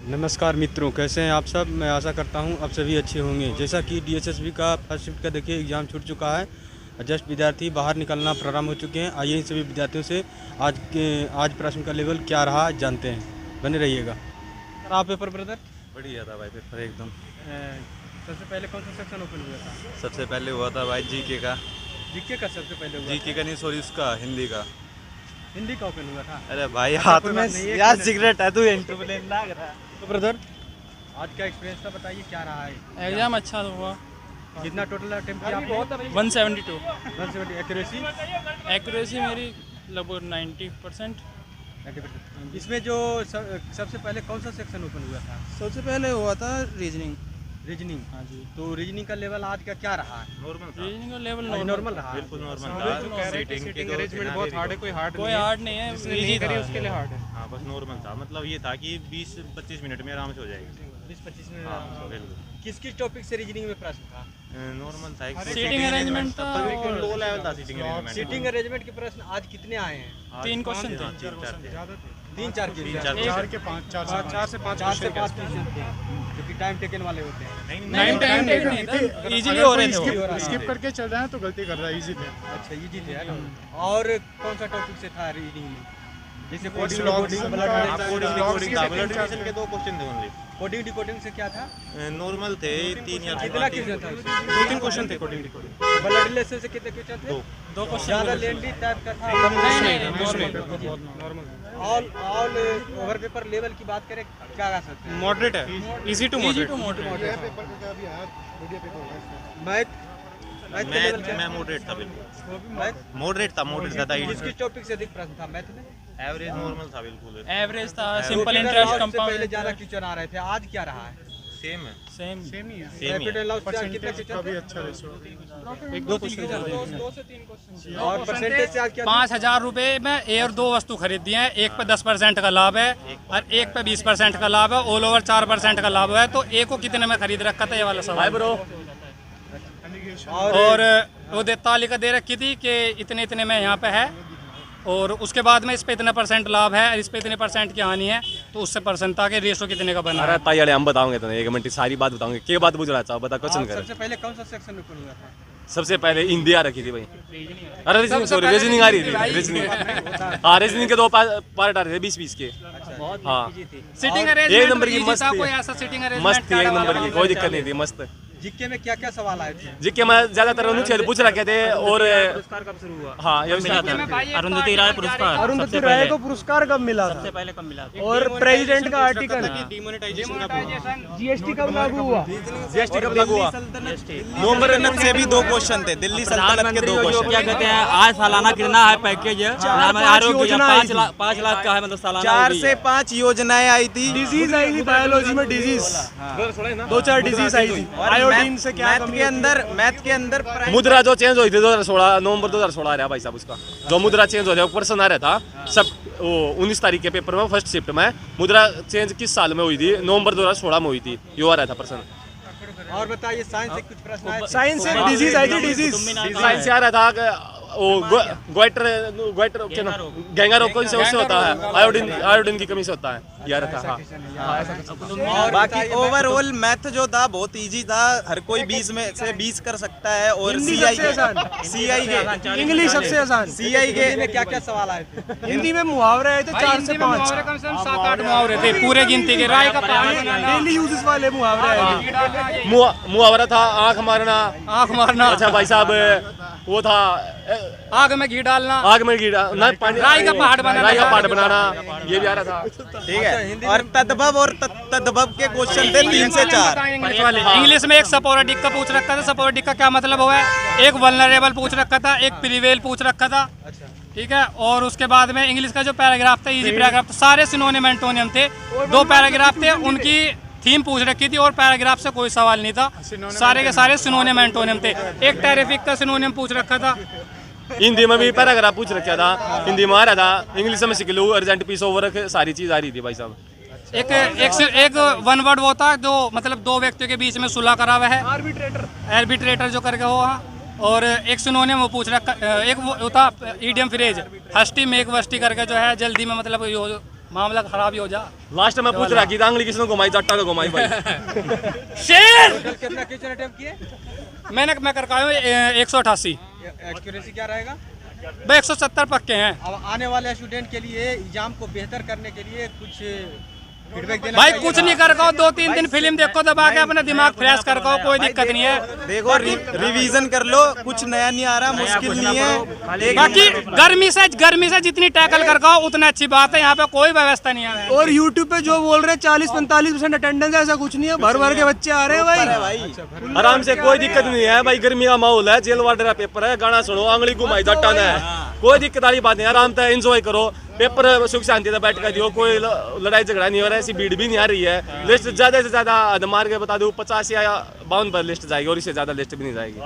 नमस्कार मित्रों, कैसे हैं आप सब। मैं आशा करता हूं आप सभी अच्छे होंगे। जैसा कि डीएसएसबी का फर्स्ट शिफ्ट का देखिए एग्ज़ाम छूट चुका है। जस्ट विद्यार्थी बाहर निकलना प्रारंभ हो चुके हैं। आइए इन सभी विद्यार्थियों से आज प्रश्न का लेवल क्या रहा जानते हैं। बने रहिएगा। आप पेपर ब्रदर बढ़िया था भाई पेपर एकदम। सबसे पहले कौन सा सेक्शन ओपन हुआ था? सबसे पहले हुआ था भाई जीके का। जीके का सबसे पहले हुआ जीके का नहीं, सॉरी, उसका हिंदी का। हिंदी का ओपन हुआ था। अरे भाई हाथ कोई में बात नहीं, एक यार मिनट। सिगरेट है, तू इंटरव्यू लग रहा है। तो ब्रदर आज का एक्सपीरियंस था, बताइए क्या रहा है। एग्जाम अच्छा हुआ। कितना टोटल अटेम्प्ट किया आपने? 172। 170। एक्यूरेसी एक्यूरेसी मेरी लगभग 90%। इसमें जो सबसे पहले कौन सा सेक्शन ओपन हुआ था? सबसे पहले हुआ था रीजनिंग। रीजनिंग। हाँ जी। तो रीजनिंग का लेवल आज का क्या रहा है? नॉर्मल था, रीजनिंग का लेवल नॉर्मल रहा है। बिल्कुल नॉर्मल हाँ, था। बिल्कुल normal। सीटिंग अरेंजमेंट बहुत हार्ड है, कोई हार्ड कोई हार्ड नहीं है, इजी था। उसके लिए हार्ड है। हाँ बस नॉर्मल था, मतलब ये था कि 20-25 मिनट में आराम से हो जाएगी। 20-25 हाँ मिनट। बिल्कुल किस किस टॉपिक से रीजनिंग में प्रश्न था? नॉर्मल था। एक सीटिंग अरेंजमेंट था और लो लेवल था सीटिंग अरेंजमेंट। सीटिंग अरेंजमेंट के प्रश्न आज कितने आए हैं? 3 क्वेश्चन थे। 3-4 के। 3-4 के 4 से 5 क्वेश्चन थे, जो कि टाइम टेकन वाले होते हैं। टाइम नहीं था, इजीली हो रहे थे वो। स्किप करके चल रहे हैं तो गलती कर रहा है, इजी थे। अच्छा, ये जीते है। और कौन सा टॉपिक से था रीडिंग में? जैसे कोडिंग Logs, डिकोडिंग, कोडिंग था, ब्लड रिलेशन के 2 क्वेश्चन थे ओनली। कोडिंग डिकोडिंग से क्या था? नॉर्मल थे 3 या कितना क्वेश्चन था? 2-3 क्वेश्चन थे कोडिंग डिकोडिंग। ब्लड रिलेशन से कितने क्वेश्चन थे? 2 क्वेश्चन ज़्यादा लेंदी टाइप का था? नहीं। ऑल ओवर पेपर लेवल की बात करें क्या कह सकते हैं? मॉडरेट है, easy to easy moderate. To moderate. Math के लेवल मैं मॉडरेट था, बिल्कुल मैथ मॉडरेट था ज़्यादा किस किस टॉपिक से अधिक प्रश्न था मैथ में? एवरेज नॉर्मल था बिल्कुल। एवरेज था, simple Profit and interest, loss से पहले ज़्यादा कंपाउंड। क्वेश्चन आ रहे थे, आज क्या रहा है? सेम है, सेम सेम ही है। सेम ही प्रॉफिट है। एंड लॉस क्या कितने परसेंटेज का भी क्वेश्चन अच्छा रेशो। 2 से 3 क्वेश्चन। और परसेंटेज से आज क्या? 5000 रुपए में एक 2 वस्तु खरीद दिए हैं। एक पे 10% का लाभ है और एक पे 20% का लाभ है। ऑल ओवर 4% का लाभ है। तो एक को कितने में खरीद रखा था, ये वाला सवाल ब्रो। और वो तालिका दे रखी थी कि इतने इतने में यहाँ पे है और उसके बाद में इस पे इतना % लाभ है और इस पे इतने % की हानि है। तो उससे परसेंट था कि रेशो कितने का बना अरे है। ताई हम बताओगे तो 1 मिनट सारी बात बताऊंगे। क्या बात पूछ रहा था, बता क्वेश्चन कर। सबसे पहले कौन सा सेक्शन ओपन हुआ था? सबसे पहले हिंदी आ रखी थी भाई। अरे रीजनिंग, सॉरी रीजनिंग आ रही थी। रीजनिंग, हाँ रीजनिंग के 2 पार्ट आ रहे थे 20-20 के। हाँ सिटिंग एक अरेंजमेंट नंबर की मस्त कोई थी, ऐसा सिटिंग मस्त अरेंजमेंट थी, 1 नंबर की, कोई दिक्कत नहीं थी, मस्त। जीके में क्या क्या सवाल आए थे? जी के मैं ज्यादातर अनुच्छेद पूछ रखे थे और पुरस्कार कब शुरू हुआ? हाँ ये भी आता है। अरुंधति राय पुरस्कार अरुंधति राय को पुरस्कार कब मिला था? सबसे पहले कब मिला था? और प्रेसिडेंट का आर्टिकल जीएसटी कब लागू हुआ? जीएसटी कब लागू हुआ? नवंबर से भी 2 क्वेश्चन थे, दिल्ली सल्तनत के 2 जो क्वेश्चन। क्या कहते हैं, आज सालाना कितना है पैकेज आरोग्य का? 5 लाख का है, मतलब सालाना 4 से 5 योजनाएं आई थी। डिजीज आई थी बायोलॉजी में, डिजीज 2-4 डिजीज आई थी। आयोडीन से क्या मैथ के अंदर मुद्रा जो चेंज हुई थी 2016 नवंबर 2016 आ रहा भाई साहब, उसका जो मुद्रा चेंज हो रहा है पर्सन आ रहा था सब। वो 19 तारीख के पेपर में फर्स्ट शिफ्ट में मुद्रा चेंज किस साल में हुई थी? नवंबर 2016 में हुई थी। यो आ रहा था पर्सन। और बताइए साइंस से कुछ प्रश्न आए थे? साइंस से डिजीज आई थी, डिजीज साइंस से आ रहा था कि वो गोइटर क्या ना गैंगा रोग कौन से उससे होता है? आयोडीन की कमी से होता है, यार था। हाँ और बाकी ओवरऑल मैथ जो था बहुत इजी था, हर कोई 20 में से 20 कर सकता है। और सीआई के इंग्लिश सबसे आसान। सीआई के में क्या क्या सवाल आए थे? हिंदी में मुहावरे आए थे 4 से 5। कम से कम 7-8 मुहावरे थे पूरे गिनती के। राय का पहाड़, डेली यूजेस वाले मुहावरे आए थे। मुहावरा था आंख मारना। आँख मारना, अच्छा भाई साहब वो था आग में घी डालना, आग में गिरा ना पानी, राई का पहाड़ बनाना। राई का पहाड़ बनाना, ये भी आ रहा था। ठीक है। और तद्भव और तद्भव के क्वेश्चन थे 3 से 4। इंग्लिश वाले। इंग्लिश में एक सपोरेटिक का पूछ रखा था। सपोरेटिक का क्या मतलब हुआ है? एक वल्नरेबल पूछ रखा था, एक प्रिवेल पूछ रखा था। ठीक है। और उसके बाद में इंग्लिश का जो पैराग्राफ था, इजी पैराग्राफ, सारे सिनोनिम एंटोनियम थे। 2 पैराग्राफ थे, उनकी थीम पूछ रखी थी और पैराग्राफ से कोई सवाल नहीं था। सारे के सारे सिनोनिम एंटोनिम थे। एक टेरिफिक का सिनोनिम पूछ रखा था। हिंदी में भी पैराग्राफ पूछ रखा था, हिंदी में आ रहा था। इंग्लिश में सीख लो, अर्जेंट पीस ओवर, सारी चीज आ रही थी भाई साहब। एक 1 वर्ड वो था जो मतलब 2 व्यक्तियों के बीच में सुलह करा हुआ है, आर्बिट्रेटर जो करके वो। और एक सिनोनिम वो पूछ रखा, एक वो था ईडियम फ्रेज, हस्टी मेक वस्टी करके जो है जल्दी में, मतलब मामला खराब ही हो जा। लास्ट में पूछ रहा कि आंगली किसने घुमाई, जट्टा ने घुमाई भाई। शेर कितना क्वेश्चन अटेम्प्ट किए? मैं कर पाया हूँ 188। एक्यूरेसी क्या रहेगा? भाई 170 पक्के हैं। अब आने वाले स्टूडेंट के लिए एग्जाम को बेहतर करने के लिए कुछ फीडबैक देना भाई चाहिए। कुछ नहीं कर पाओ, 2-3 दिन फिल्म देखो, दबा के अपना दिमाग फ्रेश कर पाओ, कोई दिक्कत नहीं है। देखो रिवीजन कर लो, कुछ नया नहीं आ रहा, मुश्किल नहीं है। बाकी गर्मी से जितनी टैकल कर पाओ उतना अच्छी बात है। यहाँ पे कोई व्यवस्था नहीं है। और YouTube पे जो बोल रहे हैं 40-45% अटेंडेंस है, ऐसा कुछ नहीं है, भर भर के बच्चे आ रहे हैं भाई। आराम से, कोई दिक्कत नहीं है भाई। गर्मी का माहौल है, जेल वार्डर का पेपर है, गाना सुनो, आंगली घुमाई, जट्टा ने, कोई दिक्कत वाली बात नहीं। आराम से एंजॉय करो, पेपर सुख शांति से बैठ कर दियो, कोई लड़ाई झगड़ा नहीं हो रहा है, ऐसी भीड़ भी नहीं आ रही है। लिस्ट ज्यादा से ज्यादा मार के बता दूं 50 या 52 पर लिस्ट जाएगी, और इससे ज्यादा लिस्ट भी नहीं जाएगी।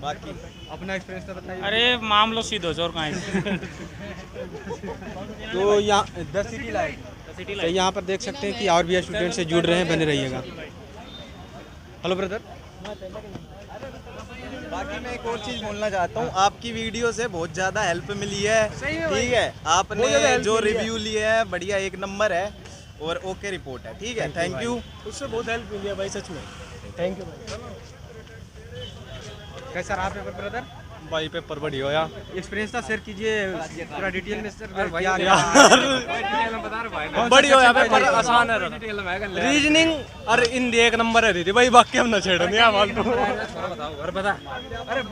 बाकी अपना एक्सपीरियंस तो बताइए। अरे मामलो सीधो जोर का है। तो यहाँ द सिटी लाइट, तो यहाँ पर देख सकते हैं कि और भी स्टूडेंट से जुड़ रहे हैं, बने रहिएगा। Hello brother. बाकी मैं एक और चीज बोलना चाहता हूँ, आपकी वीडियो से बहुत ज्यादा हेल्प मिली है। ठीक है, आपने जो रिव्यू लिए है बढ़िया, एक नंबर है और ओके रिपोर्ट है। ठीक है, थैंक यू। उससे बहुत हेल्प मिली है भाई, सच में। थैंक यू भाई। कैसा रहा पेपर ब्रदर? भाई पेपर बढ़िया होया। एक्सपीरियंस था शेयर कीजिए पूरा डिटेल में सर। बढ़िया होया पेपर, आसान है। रीजनिंग और हिंदी एक नंबर है दीदी भाई, बाकी हम ना छेड़ो नहीं फालतू।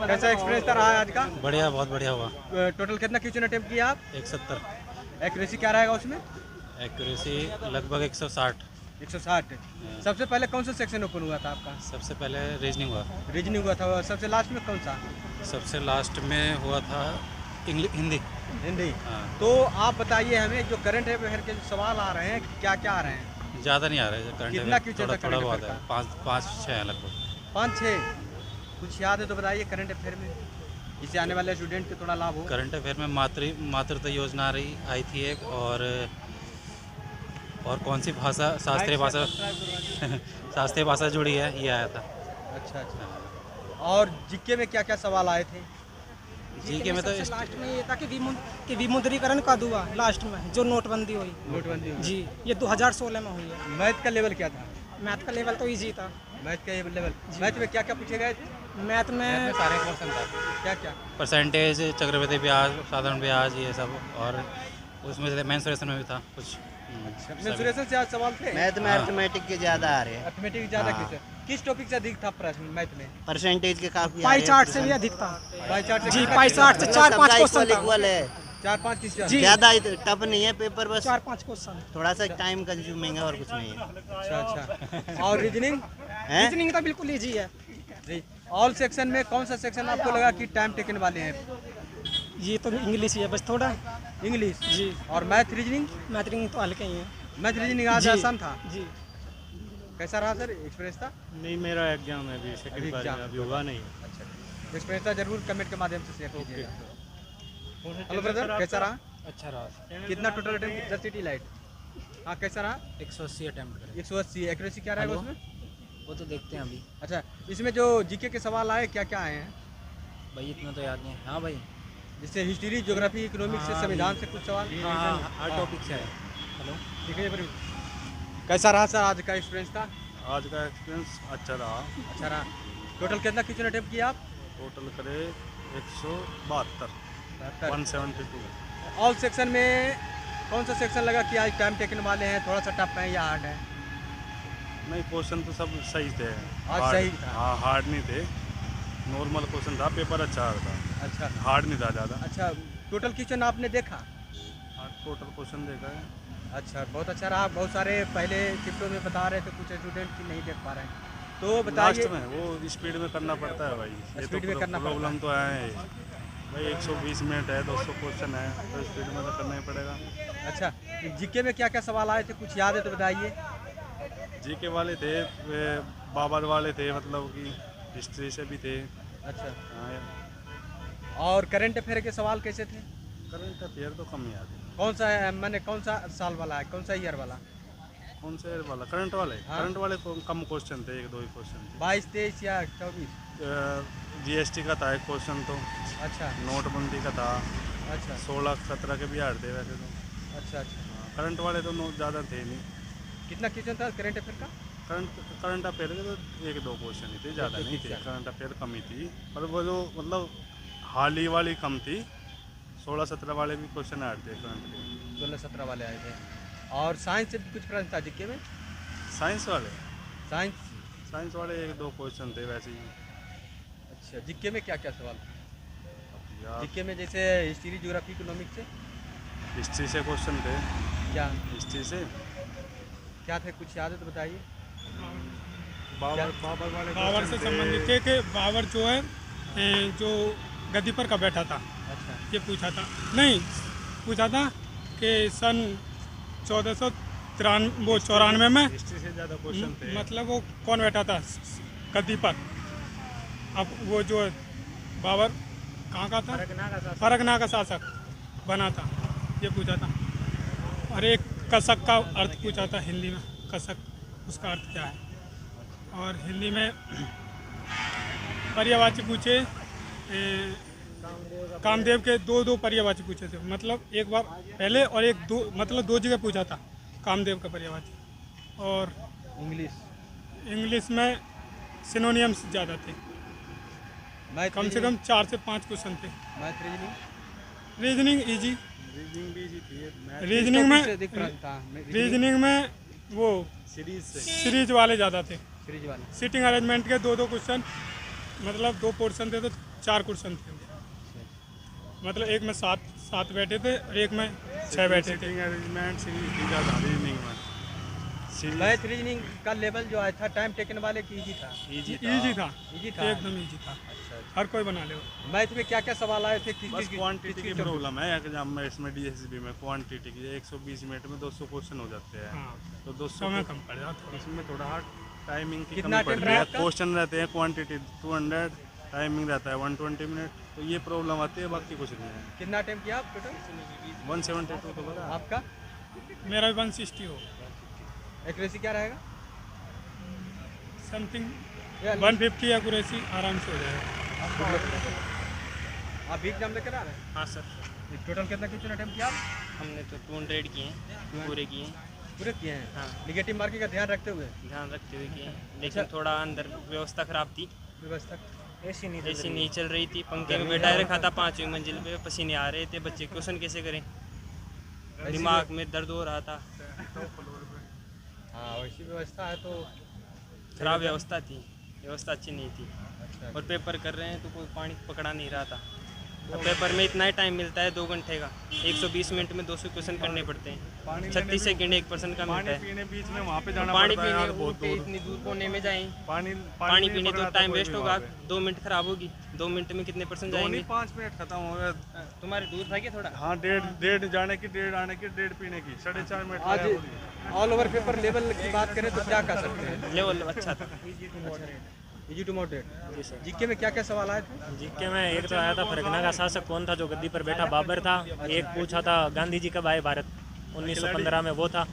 कैसा एक्सपीरियंस था रहा आज का? बढ़िया, बहुत बढ़िया हुआ। टोटल कितना क्वेश्चन अटेम्प्ट किया आप? 170। एक्यूरेसी क्या रहेगा उसमें? एक्यूरेसी लगभग 160। 160। सबसे पहले कौन सा सेक्शन ओपन हुआ था आपका? सबसे पहले रीजनिंग हुआ, रीजनिंग हुआ था। सबसे लास्ट में कौन सा? सबसे लास्ट में हुआ था हिंदी। हिंदी। हाँ। तो आप बताइए हमें, जो करंट अफेयर के सवाल आ रहे हैं, क्या क्या आ रहे हैं? ज़्यादा नहीं आ रहा है करंट कितना अफेयर, क्वेश्चन था थोड़ा current बहुत affair है, 5-6 है लगभग। 5-6 कुछ याद है तो बताइए करंट अफेयर में, इससे आने वाले स्टूडेंट को थोड़ा लाभ हो। करंट अफेयर में मातृत्व योजना आई थी एक, और कौन सी भाषा, शास्त्रीय भाषा जुड़ी है, ये आया था। अच्छा अच्छा। और जीके में क्या क्या सवाल आए थे? जीके में तो लास्ट में ये था कि विमुद्रीकरण कब हुआ, लास्ट में जो नोटबंदी हुई। नोटबंदी हुई। जी, ये 2016 में हुई है। मैथ का लेवल क्या था? मैथ का लेवल तो इजी था। मैथ का लेवल, मैथ में क्या क्या पूछे गए थे? मैथ में सारे क्वेश्चन था, क्या क्या? परसेंटेज, चक्रवृद्धि ब्याज, साधारण ब्याज, ये सब, और उसमें से मेंसुरेशन में भी था कुछ। मेंसुरेशन से आज सवाल थे। मैथ में अर्थमेटिक के ज्यादा आ रहे हैं। अर्थमेटिक ज्यादा किस टॉपिक से अधिक था प्रश्न मैथ में? परसेंटेज के काफी पाई चार्ट से भी अधिक था। पाई चार्ट से जी, पाई चार्ट से 4-5 क्वेश्चन था। इक्वल है, 4-5 किस? ज्यादा टफ नहीं है पेपर, बस 4-5 क्वेश्चन। थोड़ा सा टाइम कंज्यूमिंग है और कुछ नहीं है। अच्छा अच्छा। और रीजनिंग? रीजनिंग तो बिल्कुल इजी है जी। ऑल सेक्शन में कौन सा सेक्शन आपको लगा कि टाइम टेकन वाले हैं? ये तो इंग्लिश ही है बस थोड़ा। इंग्लिश जी। और मैथ रीजनिंग? मैथ रीजनिंग तो हल्के ही है। मैथ रीजनिंग आज जी। आसान था। जी। कैसा रहा सर एक्सपीरियंस था? नहीं, मेरा एग्जाम है अभी, सेकंड बार एग्जाम। अभी हुआ नहीं। अच्छा, एक्सपीरियंस था जरूर कमेंट के माध्यम से शेयर कीजिएगा। हेलो ब्रदर, कैसा रहा? अच्छा रहा। कितना total attempt the city light? हाँ, कैसा रहा? 180 अटेम्प्ट करे। 180। एक्यूरेसी क्या रहेगा उसमें? वो तो देखते हैं अभी अच्छा, इसमें जो जीके के सवाल आए क्या क्या आए हैं? भाई, इतना तो याद नहीं है। हाँ भाई, जैसे हिस्ट्री, ज्योग्राफी, इकोनॉमिक्स से, संविधान से कुछ सवाल? हर टॉपिक से है। हेलो, ठीक है। कैसा रहा सर आज का एक्सपीरियंस था? आज का एक्सपीरियंस अच्छा रहा। अच्छा रहा। टोटल कितना क्वेश्चन अटेम्प्ट किया आप? टोटल करे 172, 172। ऑल सेक्शन में कौन सा सेक्शन लगा कि आज टाइम टेकन वाले हैं, थोड़ा सा टफ है या हार्ड है? नहीं, क्वेश्चन तो सब सही थे। आज हार्ड- सही था। हाँ, हार्ड नहीं थे, नॉर्मल क्वेश्चन था, पेपर अच्छा था। अच्छा हार्ड नहीं था ज़्यादा। अच्छा। टोटल क्वेश्चन आपने देखा? हाँ, टोटल क्वेश्चन देखा है। अच्छा, बहुत अच्छा रहा। बहुत सारे पहले शिफ्टों में बता रहे थे, कुछ स्टूडेंट की नहीं देख पा रहे हैं, तो बताइए। लास्ट में वो स्पीड में करना पड़ता है भाई, ये स्पीड में करना पड़ता है। प्रॉब्लम तो है भाई। 120 मिनट है, 200 क्वेश्चन है, तो स्पीड में तो करना ही पड़ेगा। अच्छा, जीके में क्या क्या सवाल आए थे, कुछ याद है तो बताइए। जीके वाले थे, बाबर वाले थे, मतलब कि हिस्ट्री से भी थे। अच्छा। हाँ, और करंट अफेयर के सवाल कैसे थे? करंट अफेयर तो कम याद है। कौन सा है, मैंने कौन सा साल वाला है, कौन सा ईयर वाला? कौन से वाला? करंट वाले? हाँ। करंट वाले कम क्वेश्चन थे, 1-2 ही क्वेश्चन थे। 22, 23 या 24? जीएसटी का था एक क्वेश्चन तो, अच्छा नोटबंदी का था, अच्छा 16-17 के भी हार थे वैसे तो। अच्छा अच्छा। करंट वाले तो ज़्यादा थे नहीं। कितना क्वेश्चन था करंट अफेयर का? करंट अफेयर के तो 1-2 क्वेश्चन ही थे, ज़्यादा नहीं थे। करंट अफेयर कम ही थी, पर वो जो मतलब हाल ही वाली कम थी। 16-17 वाले भी क्वेश्चन आए थे करंट के। 16-17 वाले आए थे। और साइंस से भी कुछ प्रश्न था जीके में? साइंस साइंस वाले 1-2 क्वेश्चन थे वैसे ही। अच्छा, जीके में क्या क्या सवाल? जीके में जैसे हिस्ट्री, ज्योग्राफी, इकोनॉमिक्स से? हिस्ट्री से क्वेश्चन थे। क्या हिस्ट्री से क्या थे, कुछ याद है तो बताइए। बाबर वाले बाबर से संबंधित थे कि बाबर जो है जो गद्दी पर कब बैठा था, अच्छा, ये पूछा था। नहीं, पूछा था कि सन 1494 में हिस्ट्री से ज़्यादा क्वेश्चन थे। मतलब वो कौन बैठा था गद्दी पर। अब वो जो है बाबर कहाँ का था, फरगना का शासक बना था, ये पूछा था। और एक कसक का अर्थ पूछा था हिंदी में, कसक उसका अर्थ क्या है। और हिंदी में पर्यायवाची पूछे, कामदेव के दो पर्यायवाची पूछे थे, मतलब एक बार पहले और एक दो, मतलब 2 जगह पूछा था कामदेव का पर्यायवाची। और इंग्लिश में सिनोनियम्स ज़्यादा थे, कम से कम 4 से 5 क्वेश्चन थे। मैथ, रीजनिंग इजी, रीजनिंग में वो सीरीज वाले ज़्यादा थे। सिटिंग अरेंजमेंट के 2-2 क्वेश्चन, मतलब 2 पोर्शन थे तो 4 क्वेश्चन थे। मतलब एक में 7 बैठे थे और एक में 6 बैठे थे। अरेंजमेंट सीरीज रीजनिंग में मैथ रीजनिंग का लेवल जो आया था टाइम टेकन वाले की इजी था। इजी था, एकदम इजी था। हर कोई बना ले। मैथ में क्या क्या सवाल आए थे? बस क्वांटिटी की प्रॉब्लम है एग्जाम में, इसमें डीएसबी में क्वांटिटी की 120 मिनट में 200 क्वेश्चन हो जाते हैं। तो 200 समय कम पड़ जाता है। इसमें थोड़ा टाइमिंग की कितना कमी पड़ टाइम रही है। रहता है? क्वेश्चन रहते हैं क्वांटिटी 200, टाइमिंग रहता है 120 मिनट। तो ये प्रॉब्लम आती है, बाकी कुछ नहीं है। कितना टाइम किया आप टोटल? 172 तो बता। आपका? मेरा भी 160 हो, एक्यूरेसी क्या रहेगा? समथिंग 150 एक्यूरेसी आराम से हो जाएगा। आप भी एग्जाम लेकर आ रहे हैं? हाँ सर, टोटल कितना क्वेश्चन अटेम्प्ट किया आप? हमने तो 200 किए हैं, पूरे किए हैं। पूरे किए हैं? हाँ। निगेटिव मार्किंग का ध्यान रखते हुए? ध्यान रखते हुए किए हैं, लेकिन थोड़ा अंदर व्यवस्था खराब थी। व्यवस्था ऐसी नहीं चल रही थी, पंखे में बैठाए रखा था 5वीं मंजिल पे, पसीने आ रहे थे, बच्चे क्वेश्चन कैसे करें, दिमाग में दर्द हो रहा था। हाँ, वैसी व्यवस्था है तो खराब व्यवस्था थी, व्यवस्था अच्छी नहीं थी। और पेपर कर रहे हैं तो कोई पानी पकड़ा नहीं रहा था। और पेपर में इतना ही टाइम मिलता है 2 घंटे का, 120 मिनट में 200 क्वेश्चन करने पड़ते हैं। 36 सेकंड 1% का मिलता है। पीने बीच में वहाँ पे जाना पानी पड़ता है यार, पीने बहुत दूर। इतनी दूर कोने में जाएं, पानी पानी पीने तो टाइम कोई वेस्ट भी होगा, वहाँ पे। 2 मिनट खराब होगी। 2 मिनट में कितने परसेंट जाएंगे? 5 मिनट खत्म हो गया। तुम्हारे दूर था क्या थोड़ा? हाँ, 1.5 जाने की, 1.5 आने की, 1.5 पीने की, 4.5 मिनट आज ऑल ओवर पेपर लेवल की बात करें तो क्या कह सकते हैं? लेवल अच्छा था। Easy to moderate. जी सर। जीके में क्या क्या सवाल आए थे? जीके में एक तो आया था फरगना का शासक कौन था जो गद्दी पर बैठा, बाबर था। एक पूछा था गांधी जी कब आए भारत, 1915 में, वो था।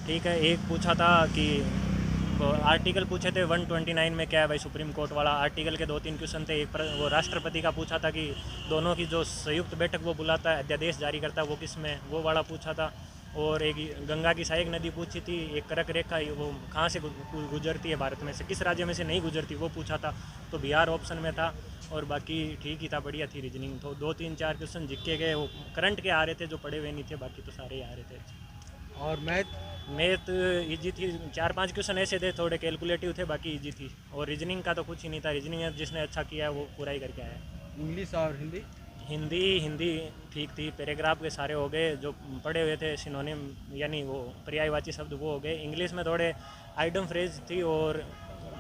ठीक है। एक पूछा था कि आर्टिकल पूछे थे 129 में क्या है भाई, सुप्रीम कोर्ट वाला आर्टिकल के 2-3 क्वेश्चन थे। एक वो राष्ट्रपति का पूछा था कि दोनों की जो संयुक्त बैठक वो बुलाता है, अध्यादेश जारी करता है, वो किस में, वो वाला पूछा था। और एक गंगा की सहायक नदी पूछी थी, एक कर्क रेखा वो कहाँ से गुजरती है भारत में से, किस राज्य में से नहीं गुजरती, वो पूछा था। तो बिहार ऑप्शन में था। और बाकी ठीक ही था, बढ़िया थी रीजनिंग। तो 2-3-4 क्वेश्चन जीके के वो करंट के आ रहे थे, जो पढ़े हुए नहीं थे, बाकी तो सारे आ रहे थे। और मैथ इजी थी, 4-5 क्वेश्चन ऐसे थे थोड़े कैलकुलेटिव थे, बाकी इजी थी। और रीजनिंग का तो कुछ ही नहीं था, रीजनिंग जिसने अच्छा किया है वो पूरा ही करके आया। इंग्लिश और हिंदी ठीक थी, पैराग्राफ के सारे हो गए, जो पढ़े हुए थे सिनोनिम यानी वो पर्यायवाची शब्द वो हो गए। इंग्लिश में थोड़े आइटम फ्रेज थी और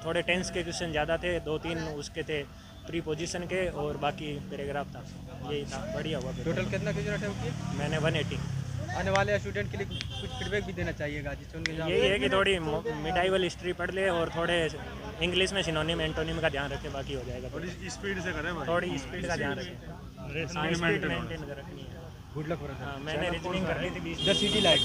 थोड़े टेंस के क्वेश्चन ज़्यादा थे, 2-3 उसके थे प्रीपोजिशन के, और बाकी पैराग्राफ था। यही था, बढ़िया हुआ। टोटल कितना क्वेश्चन अटेम्प्ट किए? मैंने 180। आने वाले स्टूडेंट के लिए कुछ फीडबैक भी देना चाहिएगा जिससे उनके यही है कि थोड़ी मिडाइवल हिस्ट्री पढ़ ले और थोड़े इंग्लिश में सिनोनिम एंटोनिम का ध्यान रखें, बाकी हो जाएगा। थोड़ी स्पीड से करें भाई, थोड़ी स्पीड का ध्यान रखें, स्पीड मेंटेन रखनी है। गुड लक फॉर हाँ, मैंने रीजनिंग कर ली थी 20 द सिटी लाइफ।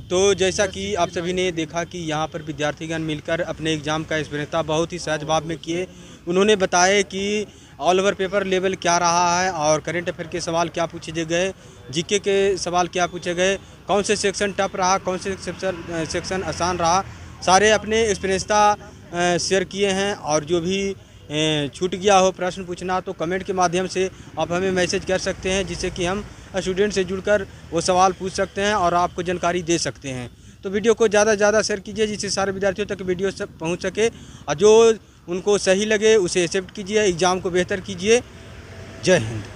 तो जैसा कि आप सभी ने देखा कि यहाँ पर विद्यार्थीगण मिलकर अपने एग्ज़ाम का एक्सपीरियंस बहुत ही सहज भाव में किए। उन्होंने बताया कि ऑल ओवर पेपर लेवल क्या रहा है और करेंट अफेयर के सवाल क्या पूछे गए, जीके के सवाल क्या पूछे गए, कौन से सेक्शन टफ रहा, कौन से सेक्शन आसान रहा, सारे अपने एक्सपीरियंसता शेयर किए हैं। और जो भी छूट गया हो प्रश्न पूछना तो कमेंट के माध्यम से आप हमें मैसेज कर सकते हैं, जिससे कि हम स्टूडेंट से जुड़कर वो सवाल पूछ सकते हैं और आपको जानकारी दे सकते हैं। तो वीडियो को ज़्यादा से ज़्यादा शेयर कीजिए, जिससे सारे विद्यार्थियों तक वीडियो पहुंच सके और जो उनको सही लगे उसे एक्सेप्ट कीजिए, एग्ज़ाम को बेहतर कीजिए। जय हिंद।